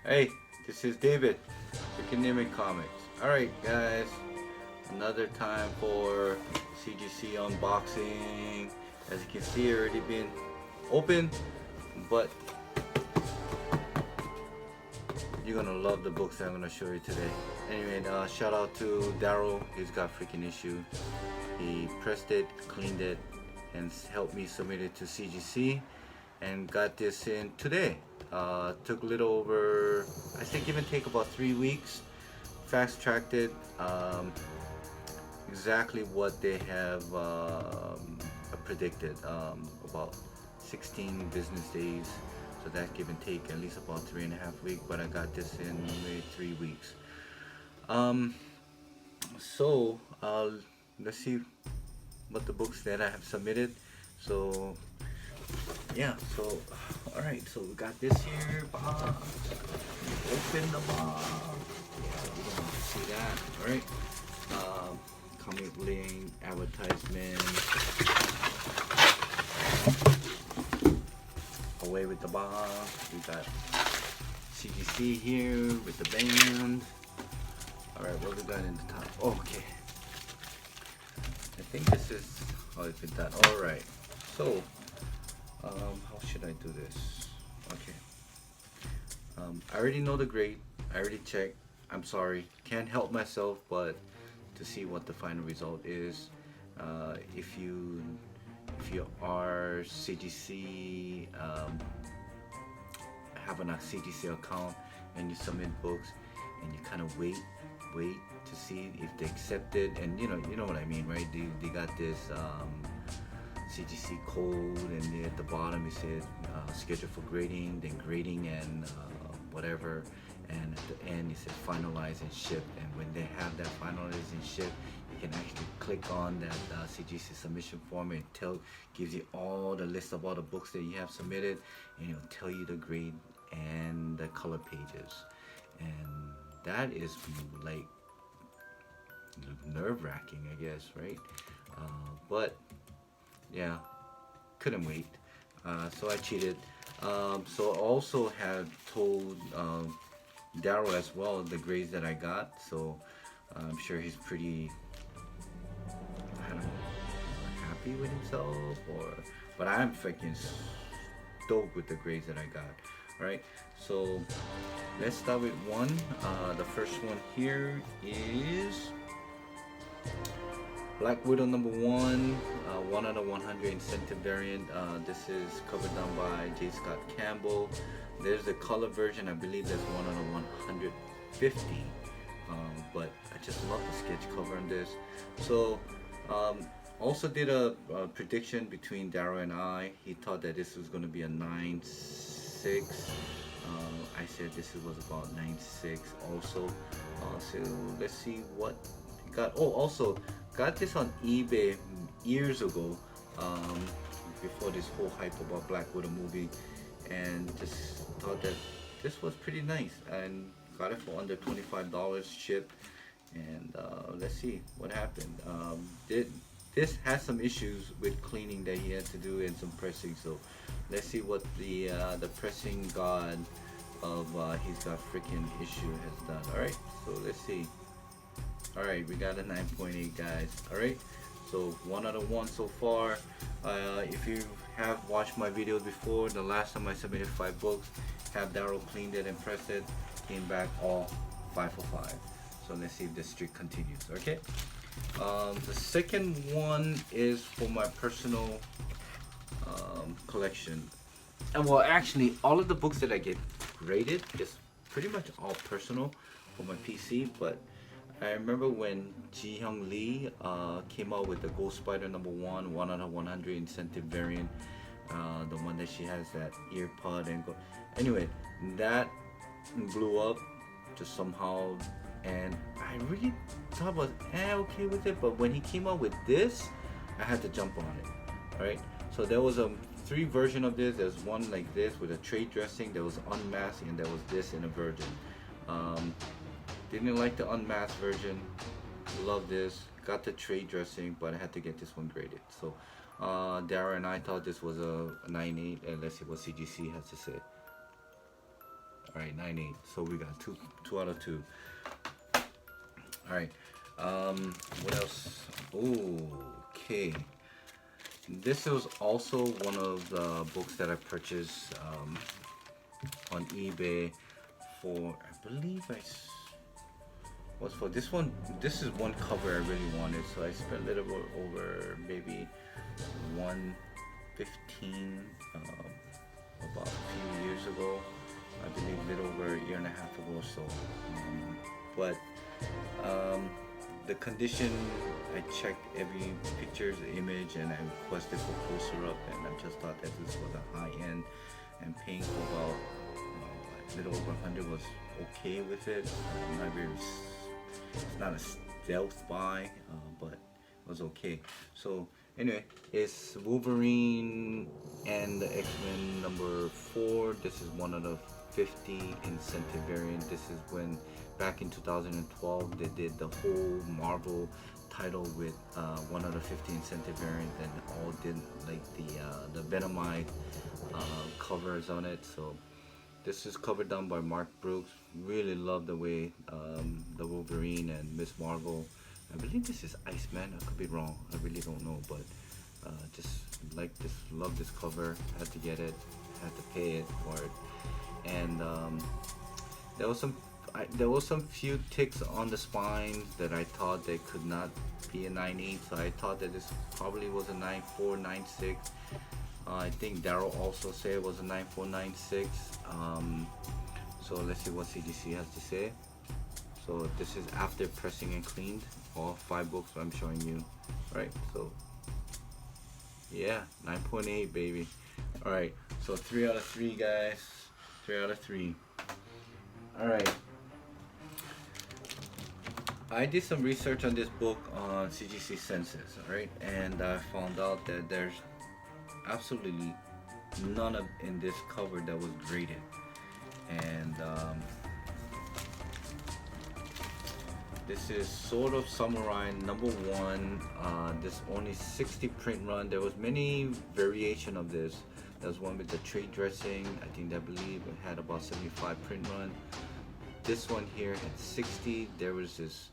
Hey, this is David, Freakin Issue Comics. Alright guys, another time for CGC Unboxing. As you can see, already been open, but you're gonna love the books that I'm gonna show you today. Anyway, shout out to Darrell. He's got Freakin Issue. He pressed it, cleaned it, and helped me submit it to CGC, and got this in today. Took a little over, I think, give and take about 3 weeks. Fast tracked it. Exactly what they have predicted, about 16 business days. So that give and take at least about 3.5 weeks, but I got this in maybe 3 weeks. So let's see what the books that I have submitted. So yeah, so alright, so we got this here box. Open the box. Yeah, you don't see that. Alright. Comic link, advertisement. Away with the box. We got CGC here with the band. Alright, what we got in the top? Oh, okay. I think this is how you fit that. Alright. So how should I do this? Okay. I already know the grade. I already checked. I'm sorry. Can't help myself but to see what the final result is. If you are CGC, have a CGC account and you submit books and you kind of wait to see if they accept it, and you know what I mean, right? They got this CGC code, and at the bottom it says schedule for grading, then grading and whatever, and at the end it says finalize and ship. And when they have that finalize and ship, you can actually click on that CGC submission form, and gives you all the list of all the books that you have submitted, and it'll tell you the grade and the color pages. And that is like nerve-wracking, I guess, right? But yeah, couldn't wait. So I cheated. So I also had told Darrell as well the grades that I got. So I'm sure he's pretty, I don't know, happy with himself, but I'm freaking stoked with the grades that I got. All right, so let's start with one. The first one here is Black Widow number 1, 1 out of 100 incentive variant. This is covered down by J. Scott Campbell. There's the color version. I believe that's 1 out of 150. But I just love the sketch cover on this. So also did a prediction between Darrell and I. He thought that this was going to be a 9.6. I said this was about 9.6 also. So let's see what he got. Oh, also got this on eBay years ago, before this whole hype about Black Widow movie, and just thought that this was pretty nice, and got it for under $25 shipped. And let's see what happened. This has some issues with cleaning that he had to do, and some pressing. So let's see what the pressing god of He's Got Freakin Issue has done. All right, so let's see. All right, we got a 9.8, guys. All right, so 1 out of 1 so far. If you have watched my videos before, the last time I submitted 5 books, have Darrell cleaned it and pressed it, came back all 5 for 5. So let's see if this streak continues. Okay. The second one is for my personal collection, and well, actually, all of the books that I get graded is pretty much all personal for my PC. But I remember when Ji Hyung Lee came out with the Ghost Spider number 1, 1 out of 100 incentive variant, the one that she has that ear pod and go. Anyway, that blew up just somehow, and I really thought I was okay with it. But when he came out with this, I had to jump on it. All right, so there was a 3 version of this. There's one like this with a trade dressing, there was unmasked, and there was this in a virgin. Didn't like the unmasked version. Love this. Got the trade dressing, but I had to get this one graded. So Darrell and I thought this was a 9.8, and let's see what CGC has to say. All right, 9.8. So we got two out of two. All right. What else? Okay. This was also one of the books that I purchased on eBay for, I believe was for this one. This is one cover I really wanted, so I spent a little bit over maybe 115 about a few years ago. I believe a little over a year and a half ago or so. But the condition, I checked every picture, the image, and I requested for closer up, and I just thought that this was a high end, and paying for about a little over 100 was okay with it. It's not a stealth buy, but it was okay. So anyway, it's Wolverine and the X-Men number 4. This is one of the 50 incentive variant. This is when back in 2012 they did the whole Marvel title with one of the 50 incentive variant, and all did like the Venomite covers on it. So this is cover done by Mark Brooks. Really love the way the Wolverine and Miss Marvel. I believe this is Iceman. I could be wrong. I really don't know, but just like this, love this cover. Had to get it. Had to pay it for it. And there was some few ticks on the spine that I thought they could not be a 9.8. So I thought that this probably was a 9.4, 9.6. I think Darrell also said it was a 9.496. So let's see what CGC has to say. So this is after pressing and cleaned all 5 books I'm showing you. Right, so yeah, 9.8 baby. Alright, so 3 out of 3 guys. 3 out of 3. Alright, I did some research on this book on CGC Census, alright, and I found out that there's absolutely none of in this cover that was graded. And this is Sword of Samurai number 1. This only 60 print run. There was many variation of this. There was one with the trade dressing. I believe it had about 75 print run. This one here had 60. There was this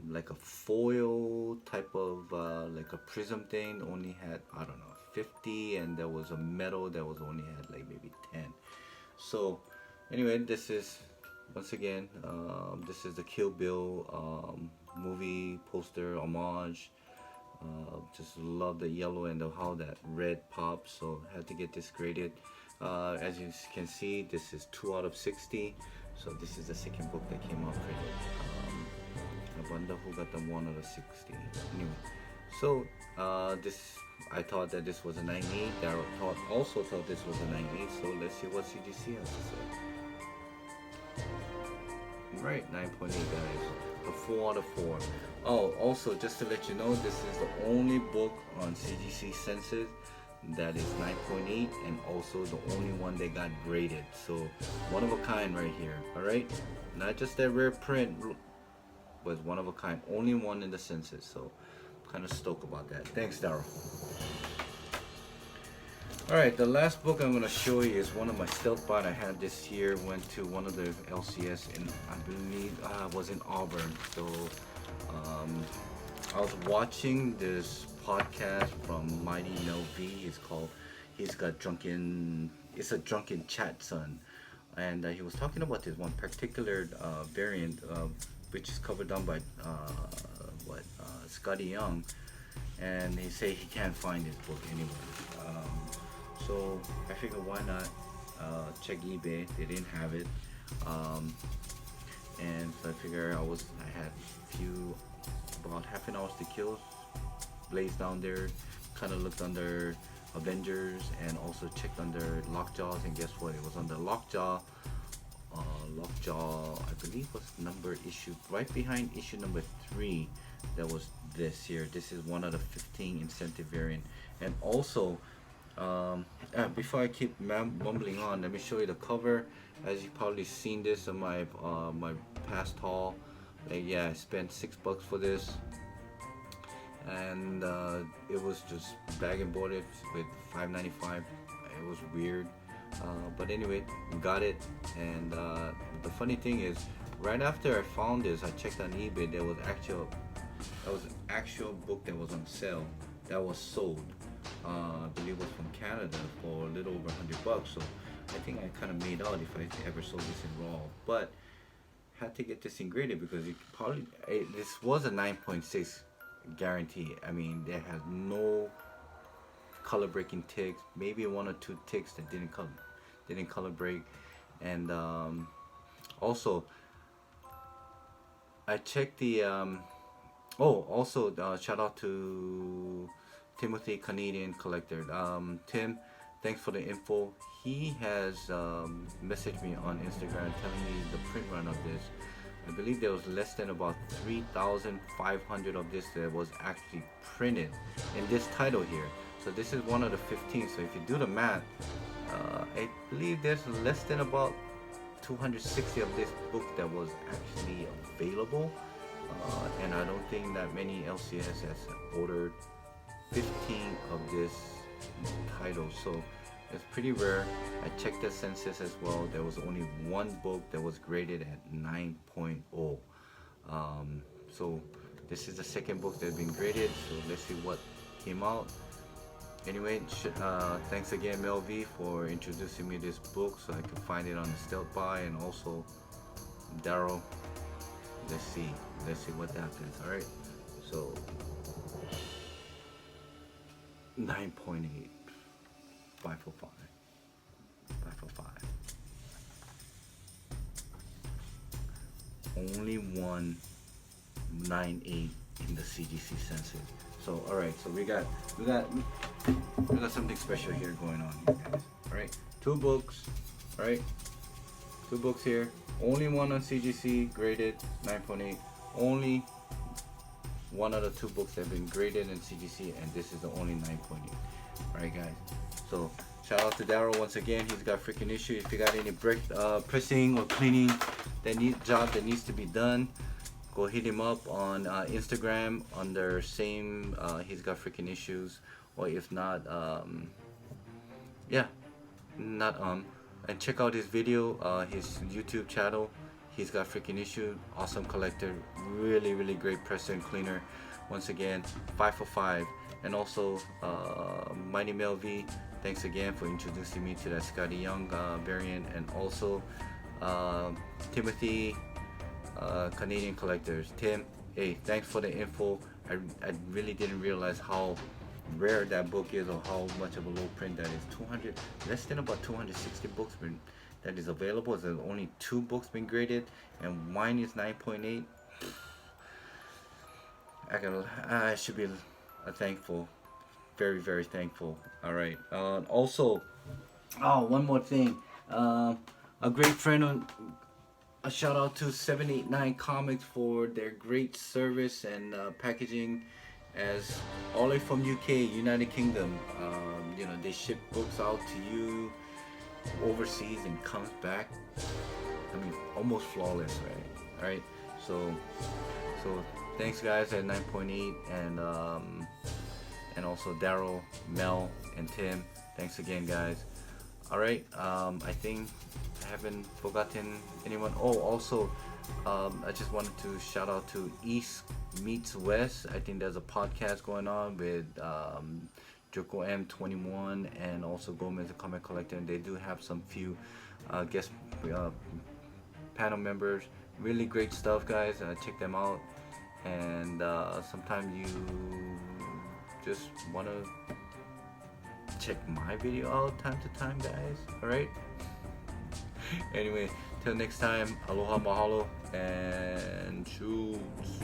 like a foil type of like a prism thing, only had, I don't know, 50, and there was a metal that was only had like maybe 10. So anyway, this is once again this is the Kill Bill movie poster homage. Just love the yellow and how that red pops, so had to get this graded. As you can see, this is 2 out of 60. So this is the second book that came out graded. I wonder who got the 1 out of 60. Anyway, so this, I thought that this was a 9.8. Darrell also thought this was a 9.8. So let's see what CGC has to say. Right, 9.8 guys. A 4 out of 4. Oh, also just to let you know, this is the only book on CGC Census that is 9.8, and also the only one that got graded. So one of a kind right here. All right, not just that rare print, but one of a kind. Only one in the Census. So kind of stoked about that. Thanks, Darrell. Alright, the last book I'm going to show you is one of my stealth buys I had this year. Went to one of the LCS, and I believe was in Auburn. So I was watching this podcast from Mighty Mel V. He's got drunken, it's a drunken chat son. And he was talking about this one particular variant, which is covered down by Scotty Young. And he say he can't find this book anywhere. So I figured why not check eBay. They didn't have it, and so I figured I had about half an hour to kill. Blazed down there, kind of looked under Avengers, and also checked under Lockjaws. And guess what? It was under Lockjaw. Lockjaw, I believe, was issue right behind issue number 3. That was this here. This is one of the 15 incentive variant, and also. Before I keep mumbling on, let me show you the cover. As you've probably seen this in my my past haul. Yeah, I spent $6 for this, and it was just bag and boarded with $5.95. It was weird. But anyway, got it. And the funny thing is, right after I found this, I checked on eBay. There was an actual book that was on sale that was sold. I believe it was from Canada for a little over $100. So I think I kind of made out if I ever sold this in raw. But had to get this in graded because this was a 9.6 guarantee. I mean, there has no color breaking ticks, maybe one or two ticks that didn't color break. And also I checked the shout out to Timothy, Canadian collector. Tim, thanks for the info. He has messaged me on Instagram telling me the print run of this. I believe there was less than about 3,500 of this that was actually printed in this title here. So this is one of the 15. So if you do the math, I believe there's less than about 260 of this book that was actually available. And I don't think that many LCS has ordered 15 of this title. So it's pretty rare. I checked the census as well. There was only one book that was graded at 9.0. So this is the second book that's been graded. So let's see what came out. Anyway, thanks again Mel V for introducing me this book so I could find it on the stealth buy, and also Darrell. Let's see what happens. All right, so 9.8, 505, 505. Only 198 in the CGC census. So all right, so we got something special here going on here, guys. All right, two books. All right, two books here. Only one on CGC graded 9.8. Only one of the two books that have been graded in CGC, and this is the only 9.8. All right, guys. So shout out to Darrell once again. He's got Freakin Issue. If you got any pressing or cleaning job that needs to be done, go hit him up on Instagram under same. He's got Freakin Issues, or if not, and check out his video, his YouTube channel. He's got Freakin Issue. Awesome collector, really great presser and cleaner. Once again, 5 for 5. And also Mighty Mel V, thanks again for introducing me to that Scotty Young variant. And also Timothy, Canadian collectors. Tim, hey, thanks for the info. I really didn't realize how rare that book is, or how much of a low print that is. Less than about 260 books that is available. There's only 2 books been graded, and mine is 9.8. I should be thankful, very thankful. All right. Also, one more thing. A great friend a shout out to 789 Comics for their great service and packaging, as all the way from UK, United Kingdom. They ship books out to you overseas and comes back, I mean, almost flawless, right? All right, so thanks guys at 9.8, and also Darrell, Mel, and Tim. Thanks again, guys. All right, I think I haven't forgotten anyone. Oh, also, I just wanted to shout out to East Meets West. I think there's a podcast going on with Joko M21 and also Gomez, the comic collector, and they do have some few guest panel members. Really great stuff, guys. Check them out. And sometimes you just want to check my video out time to time, guys. All right. Anyway, till next time, aloha mahalo and shoots.